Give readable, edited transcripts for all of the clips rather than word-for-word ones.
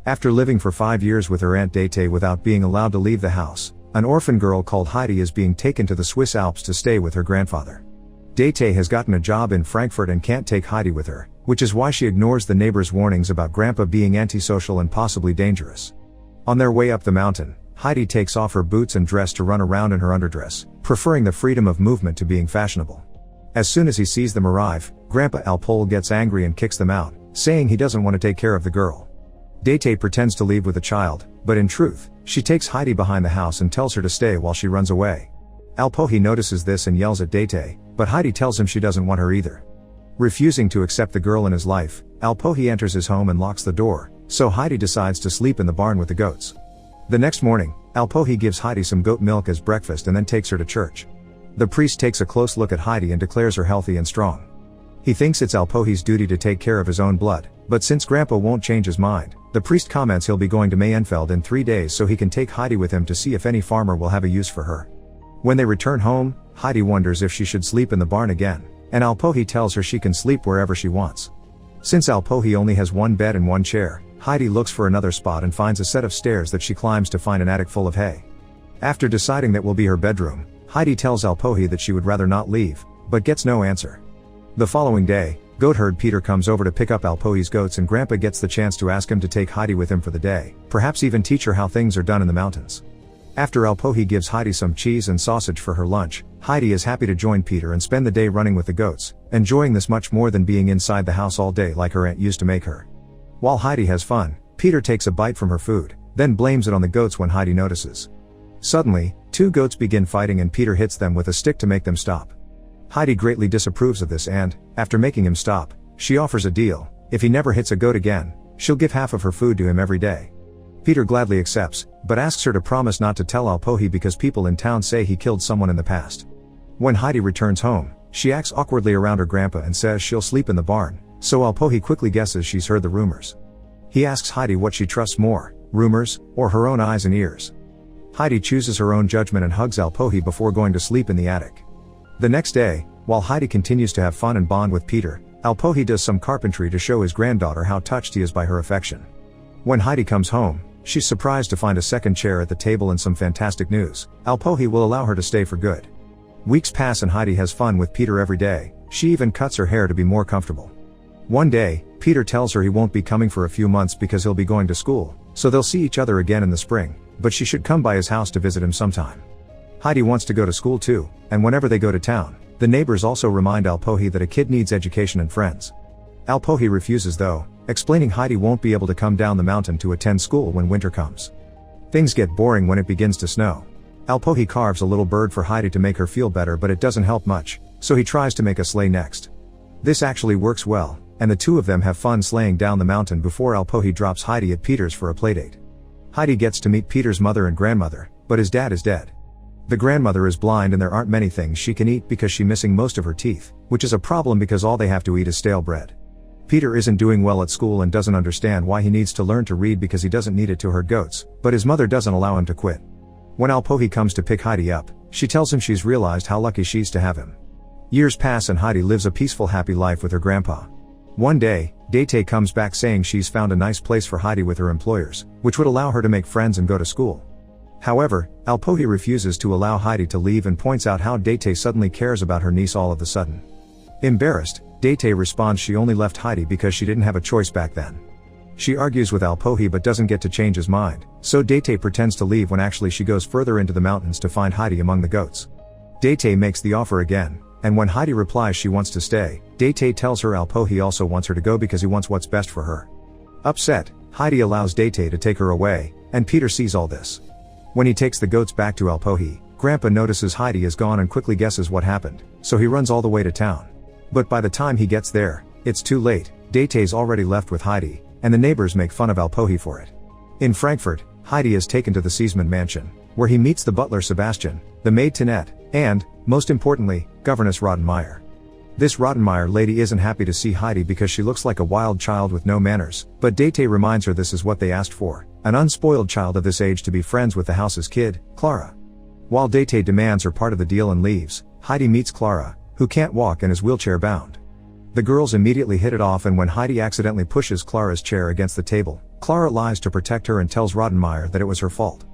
After living for 5 years with her Aunt Dete without being allowed to leave the house, an orphan girl called Heidi is being taken to the Swiss Alps to stay with her grandfather. Dete has gotten a job in Frankfurt and can't take Heidi with her, which is why she ignores the neighbors' warnings about Grandpa being antisocial and possibly dangerous. On their way up the mountain, Heidi takes off her boots and dress to run around in her underdress, preferring the freedom of movement to being fashionable. As soon as he sees them arrive, Grandpa Alpole gets angry and kicks them out, saying he doesn't want to take care of the girl. Dete pretends to leave with the child, but in truth, she takes Heidi behind the house and tells her to stay while she runs away. Alpohi notices this and yells at Dete, but Heidi tells him she doesn't want her either. Refusing to accept the girl in his life, Alpohi enters his home and locks the door, so Heidi decides to sleep in the barn with the goats. The next morning, Alpohi gives Heidi some goat milk as breakfast and then takes her to church. The priest takes a close look at Heidi and declares her healthy and strong. He thinks it's Alpohi's duty to take care of his own blood, but since Grandpa won't change his mind, the priest comments he'll be going to Mayenfeld in 3 days so he can take Heidi with him to see if any farmer will have a use for her. When they return home, Heidi wonders if she should sleep in the barn again, and Alpohi tells her she can sleep wherever she wants. Since Alpohi only has one bed and one chair, Heidi looks for another spot and finds a set of stairs that she climbs to find an attic full of hay. After deciding that will be her bedroom, Heidi tells Alpohi that she would rather not leave, but gets no answer. The following day, goatherd Peter comes over to pick up Alpohi's goats and Grandpa gets the chance to ask him to take Heidi with him for the day, perhaps even teach her how things are done in the mountains. After Alpohi gives Heidi some cheese and sausage for her lunch, Heidi is happy to join Peter and spend the day running with the goats, enjoying this much more than being inside the house all day like her aunt used to make her. While Heidi has fun, Peter takes a bite from her food, then blames it on the goats when Heidi notices. Suddenly, 2 goats begin fighting and Peter hits them with a stick to make them stop. Heidi greatly disapproves of this and, after making him stop, she offers a deal: if he never hits a goat again, she'll give half of her food to him every day. Peter gladly accepts, but asks her to promise not to tell Alpohi because people in town say he killed someone in the past. When Heidi returns home, she acts awkwardly around her grandpa and says she'll sleep in the barn, so Alpohi quickly guesses she's heard the rumors. He asks Heidi what she trusts more, rumors, or her own eyes and ears. Heidi chooses her own judgment and hugs Alpohi before going to sleep in the attic. The next day, while Heidi continues to have fun and bond with Peter, Alpohi does some carpentry to show his granddaughter how touched he is by her affection. When Heidi comes home, she's surprised to find a second chair at the table and some fantastic news: Alpohi will allow her to stay for good. Weeks pass and Heidi has fun with Peter every day, she even cuts her hair to be more comfortable. One day, Peter tells her he won't be coming for a few months because he'll be going to school, so they'll see each other again in the spring, but she should come by his house to visit him sometime. Heidi wants to go to school too, and whenever they go to town, the neighbors also remind Alpohi that a kid needs education and friends. Alpohi refuses though, explaining Heidi won't be able to come down the mountain to attend school when winter comes. Things get boring when it begins to snow. Alpohi carves a little bird for Heidi to make her feel better, but it doesn't help much, so he tries to make a sleigh next. This actually works well, and the two of them have fun sleighing down the mountain before Alpohi drops Heidi at Peter's for a playdate. Heidi gets to meet Peter's mother and grandmother, but his dad is dead. The grandmother is blind and there aren't many things she can eat because she's missing most of her teeth, which is a problem because all they have to eat is stale bread. Peter isn't doing well at school and doesn't understand why he needs to learn to read because he doesn't need it to herd goats, but his mother doesn't allow him to quit. When Alpohi comes to pick Heidi up, she tells him she's realized how lucky she's to have him. Years pass and Heidi lives a peaceful happy life with her grandpa. One day, Dete comes back saying she's found a nice place for Heidi with her employers, which would allow her to make friends and go to school. However, Alpohi refuses to allow Heidi to leave and points out how Dete suddenly cares about her niece all of a sudden. Embarrassed, Dete responds she only left Heidi because she didn't have a choice back then. She argues with Alpohi but doesn't get to change his mind, so Dete pretends to leave when actually she goes further into the mountains to find Heidi among the goats. Dete makes the offer again, and when Heidi replies she wants to stay, Dete tells her Alpohi also wants her to go because he wants what's best for her. Upset, Heidi allows Dete to take her away, and Peter sees all this. When he takes the goats back to Alpohi, Grandpa notices Heidi is gone and quickly guesses what happened, so he runs all the way to town. But by the time he gets there, it's too late. Date's already left with Heidi, and the neighbors make fun of Alpohi for it. In Frankfurt, Heidi is taken to the Seesman mansion, where he meets the butler Sebastian, the maid Tinette, and, most importantly, governess Rottenmeier. This Rottenmeier lady isn't happy to see Heidi because she looks like a wild child with no manners, but Dete reminds her this is what they asked for, an unspoiled child of this age to be friends with the house's kid, Clara. While Dete demands her part of the deal and leaves, Heidi meets Clara, who can't walk and is wheelchair bound. The girls immediately hit it off, and when Heidi accidentally pushes Clara's chair against the table, Clara lies to protect her and tells Rottenmeier that it was her fault.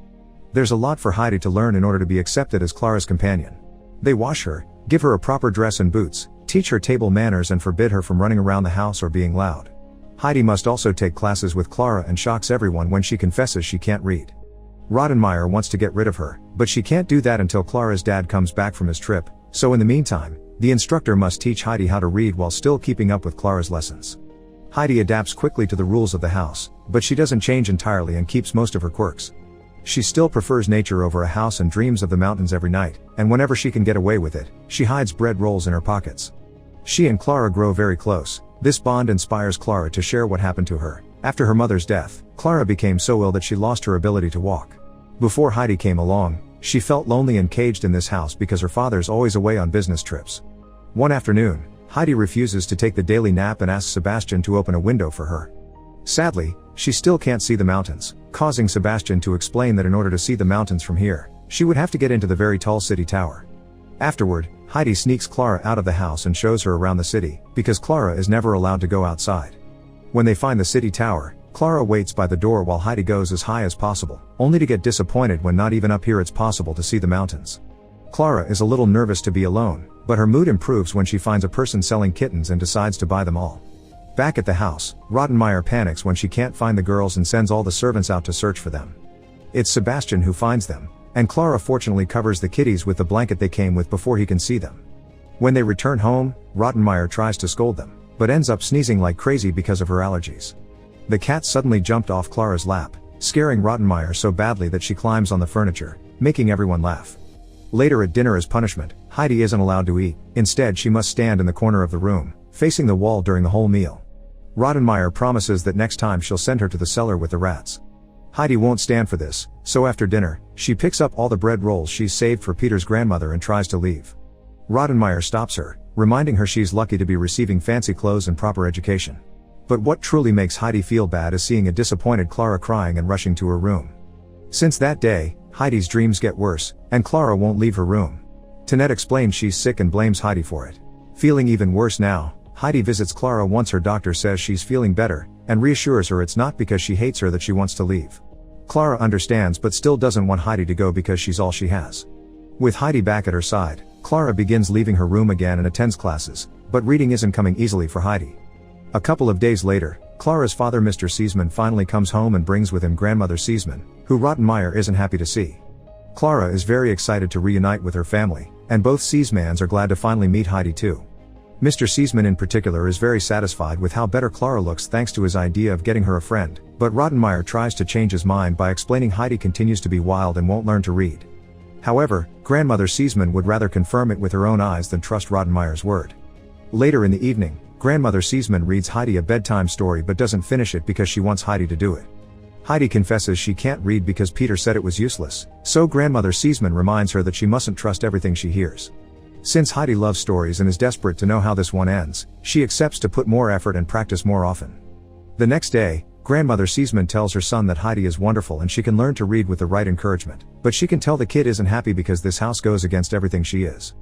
There's a lot for Heidi to learn in order to be accepted as Clara's companion. They wash her, give her a proper dress and boots, teach her table manners and forbid her from running around the house or being loud. Heidi must also take classes with Clara and shocks everyone when she confesses she can't read. Rottenmeier wants to get rid of her, but she can't do that until Clara's dad comes back from his trip, so in the meantime, the instructor must teach Heidi how to read while still keeping up with Clara's lessons. Heidi adapts quickly to the rules of the house, but she doesn't change entirely and keeps most of her quirks. She still prefers nature over a house and dreams of the mountains every night, and whenever she can get away with it, she hides bread rolls in her pockets. She and Clara grow very close. This bond inspires Clara to share what happened to her. After her mother's death, Clara became so ill that she lost her ability to walk. Before Heidi came along, she felt lonely and caged in this house because her father's always away on business trips. One afternoon, Heidi refuses to take the daily nap and asks Sebastian to open a window for her. Sadly, she still can't see the mountains, causing Sebastian to explain that in order to see the mountains from here, she would have to get into the very tall city tower. Afterward, Heidi sneaks Clara out of the house and shows her around the city, because Clara is never allowed to go outside. When they find the city tower, Clara waits by the door while Heidi goes as high as possible, only to get disappointed when not even up here it's possible to see the mountains. Clara is a little nervous to be alone, but her mood improves when she finds a person selling kittens and decides to buy them all. Back at the house, Rottenmeier panics when she can't find the girls and sends all the servants out to search for them. It's Sebastian who finds them, and Clara fortunately covers the kitties with the blanket they came with before he can see them. When they return home, Rottenmeier tries to scold them, but ends up sneezing like crazy because of her allergies. The cat suddenly jumped off Clara's lap, scaring Rottenmeier so badly that she climbs on the furniture, making everyone laugh. Later at dinner as punishment, Heidi isn't allowed to eat. Instead she must stand in the corner of the room, facing the wall during the whole meal. Rottenmeier promises that next time she'll send her to the cellar with the rats. Heidi won't stand for this, so after dinner, she picks up all the bread rolls she's saved for Peter's grandmother and tries to leave. Rottenmeier stops her, reminding her she's lucky to be receiving fancy clothes and proper education. But what truly makes Heidi feel bad is seeing a disappointed Clara crying and rushing to her room. Since that day, Heidi's dreams get worse, and Clara won't leave her room. Tinette explains she's sick and blames Heidi for it. Feeling even worse now, Heidi visits Clara once her doctor says she's feeling better, and reassures her it's not because she hates her that she wants to leave. Clara understands but still doesn't want Heidi to go because she's all she has. With Heidi back at her side, Clara begins leaving her room again and attends classes, but reading isn't coming easily for Heidi. A couple of days later, Clara's father Mr. Seesman finally comes home and brings with him grandmother Seesman, who Rottenmeier isn't happy to see. Clara is very excited to reunite with her family, and both Seesmans are glad to finally meet Heidi too. Mr. Seesman in particular is very satisfied with how better Clara looks thanks to his idea of getting her a friend, but Rottenmeier tries to change his mind by explaining Heidi continues to be wild and won't learn to read. However, grandmother Seesman would rather confirm it with her own eyes than trust Rottenmeier's word. Later in the evening, grandmother Seesman reads Heidi a bedtime story but doesn't finish it because she wants Heidi to do it. Heidi confesses she can't read because Peter said it was useless, so grandmother Seesman reminds her that she mustn't trust everything she hears. Since Heidi loves stories and is desperate to know how this one ends, she accepts to put more effort and practice more often. The next day, grandmother Seesman tells her son that Heidi is wonderful and she can learn to read with the right encouragement, but she can tell the kid isn't happy because this house goes against everything she is.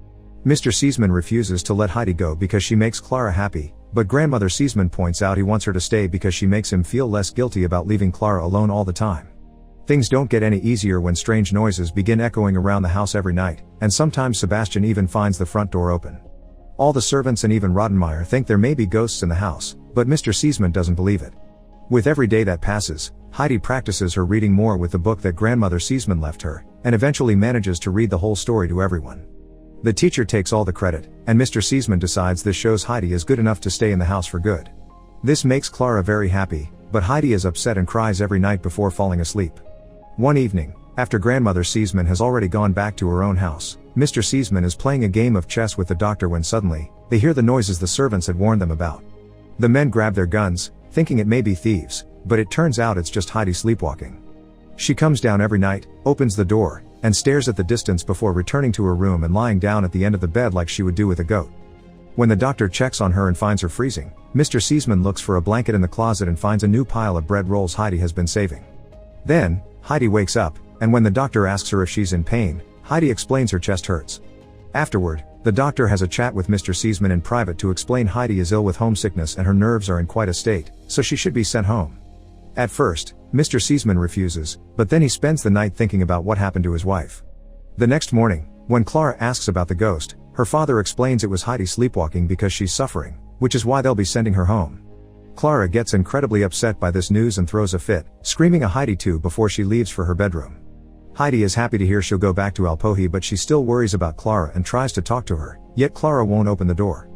Mr. Seesman refuses to let Heidi go because she makes Clara happy, but grandmother Seesman points out he wants her to stay because she makes him feel less guilty about leaving Clara alone all the time. Things don't get any easier when strange noises begin echoing around the house every night, and sometimes Sebastian even finds the front door open. All the servants and even Rottenmeier think there may be ghosts in the house, but Mr. Seesman doesn't believe it. With every day that passes, Heidi practices her reading more with the book that grandmother Seesman left her, and eventually manages to read the whole story to everyone. The teacher takes all the credit, and Mr. Seesman decides this shows Heidi is good enough to stay in the house for good. This makes Clara very happy, but Heidi is upset and cries every night before falling asleep. One evening, after grandmother Seesman has already gone back to her own house, Mr. Seesman is playing a game of chess with the doctor when suddenly, they hear the noises the servants had warned them about. The men grab their guns, thinking it may be thieves, but it turns out it's just Heidi sleepwalking. She comes down every night, opens the door, and stares at the distance before returning to her room and lying down at the end of the bed like she would do with a goat. When the doctor checks on her and finds her freezing, Mr. Seesman looks for a blanket in the closet and finds a new pile of bread rolls Heidi has been saving. Then, Heidi wakes up, and when the doctor asks her if she's in pain, Heidi explains her chest hurts. Afterward, the doctor has a chat with Mr. Seesman in private to explain Heidi is ill with homesickness and her nerves are in quite a state, so she should be sent home. At first, Mr. Seesman refuses, but then he spends the night thinking about what happened to his wife. The next morning, when Clara asks about the ghost, her father explains it was Heidi sleepwalking because she's suffering, which is why they'll be sending her home. Clara gets incredibly upset by this news and throws a fit, screaming a Heidi too before she leaves for her bedroom. Heidi is happy to hear she'll go back to Alpohi, but she still worries about Clara and tries to talk to her, yet Clara won't open the door.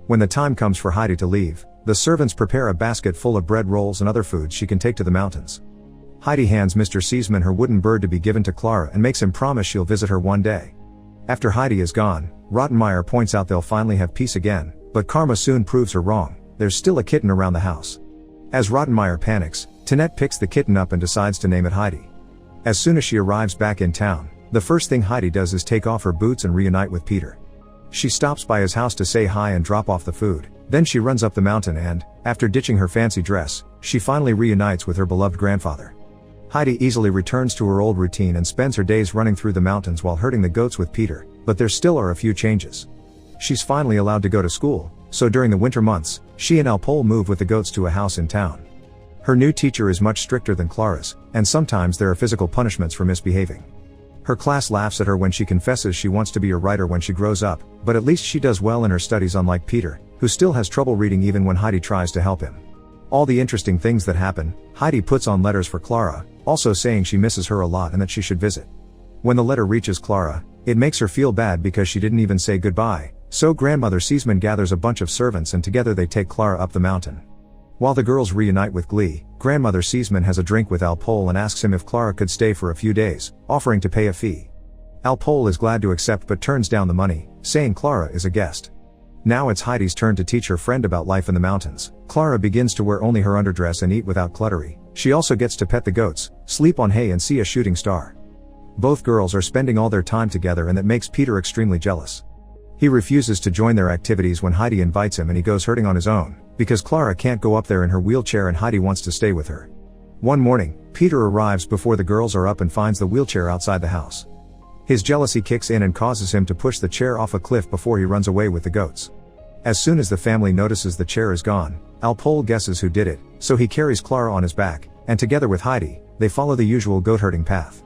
When the time comes for Heidi to leave, the servants prepare a basket full of bread rolls and other foods she can take to the mountains. Heidi hands Mr. Seesman her wooden bird to be given to Clara and makes him promise she'll visit her one day. After Heidi is gone, Rottenmeier points out they'll finally have peace again, but karma soon proves her wrong. There's still a kitten around the house. As Rottenmeier panics, Tinette picks the kitten up and decides to name it Heidi. As soon as she arrives back in town, the first thing Heidi does is take off her boots and reunite with Peter. She stops by his house to say hi and drop off the food, then she runs up the mountain and, after ditching her fancy dress, she finally reunites with her beloved grandfather. Heidi easily returns to her old routine and spends her days running through the mountains while herding the goats with Peter, but there still are a few changes. She's finally allowed to go to school, so during the winter months, she and Alpol move with the goats to a house in town. Her new teacher is much stricter than Clara's, and sometimes there are physical punishments for misbehaving. Her class laughs at her when she confesses she wants to be a writer when she grows up, but at least she does well in her studies, unlike Peter, who still has trouble reading even when Heidi tries to help him. All the interesting things that happen, Heidi puts on letters for Clara, also saying she misses her a lot and that she should visit. When the letter reaches Clara, it makes her feel bad because she didn't even say goodbye, so grandmother Seesman gathers a bunch of servants and together they take Clara up the mountain. While the girls reunite with glee, grandmother Seesman has a drink with Alpol and asks him if Clara could stay for a few days, offering to pay a fee. Alpol is glad to accept but turns down the money, saying Clara is a guest. Now it's Heidi's turn to teach her friend about life in the mountains. Clara begins to wear only her underdress and eat without cluttery. She also gets to pet the goats, sleep on hay and see a shooting star. Both girls are spending all their time together and that makes Peter extremely jealous. He refuses to join their activities when Heidi invites him and he goes herding on his own, because Clara can't go up there in her wheelchair and Heidi wants to stay with her. One morning, Peter arrives before the girls are up and finds the wheelchair outside the house. His jealousy kicks in and causes him to push the chair off a cliff before he runs away with the goats. As soon as the family notices the chair is gone, Alpol guesses who did it, so he carries Clara on his back, and together with Heidi, they follow the usual goat herding path.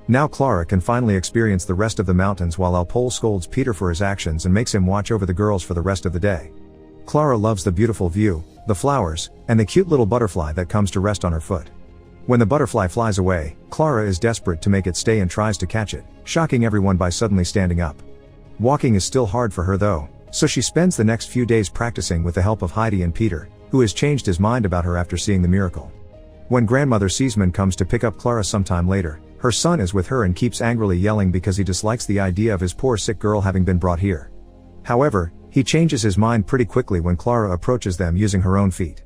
Now Clara can finally experience the rest of the mountains while Alpol scolds Peter for his actions and makes him watch over the girls for the rest of the day. Clara loves the beautiful view, the flowers, and the cute little butterfly that comes to rest on her foot. When the butterfly flies away, Clara is desperate to make it stay and tries to catch it, shocking everyone by suddenly standing up. Walking is still hard for her though, so she spends the next few days practicing with the help of Heidi and Peter, who has changed his mind about her after seeing the miracle. When grandmother Seesman comes to pick up Clara sometime later, her son is with her and keeps angrily yelling because he dislikes the idea of his poor sick girl having been brought here. However, he changes his mind pretty quickly when Clara approaches them using her own feet.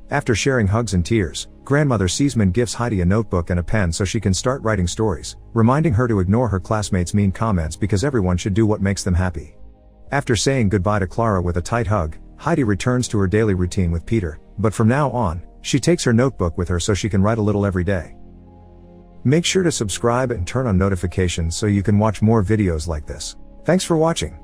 After sharing hugs and tears, grandmother Seesman gives Heidi a notebook and a pen so she can start writing stories, reminding her to ignore her classmates' mean comments because everyone should do what makes them happy. After saying goodbye to Clara with a tight hug, Heidi returns to her daily routine with Peter, but from now on, she takes her notebook with her so she can write a little every day. Make sure to subscribe and turn on notifications so you can watch more videos like this. Thanks for watching.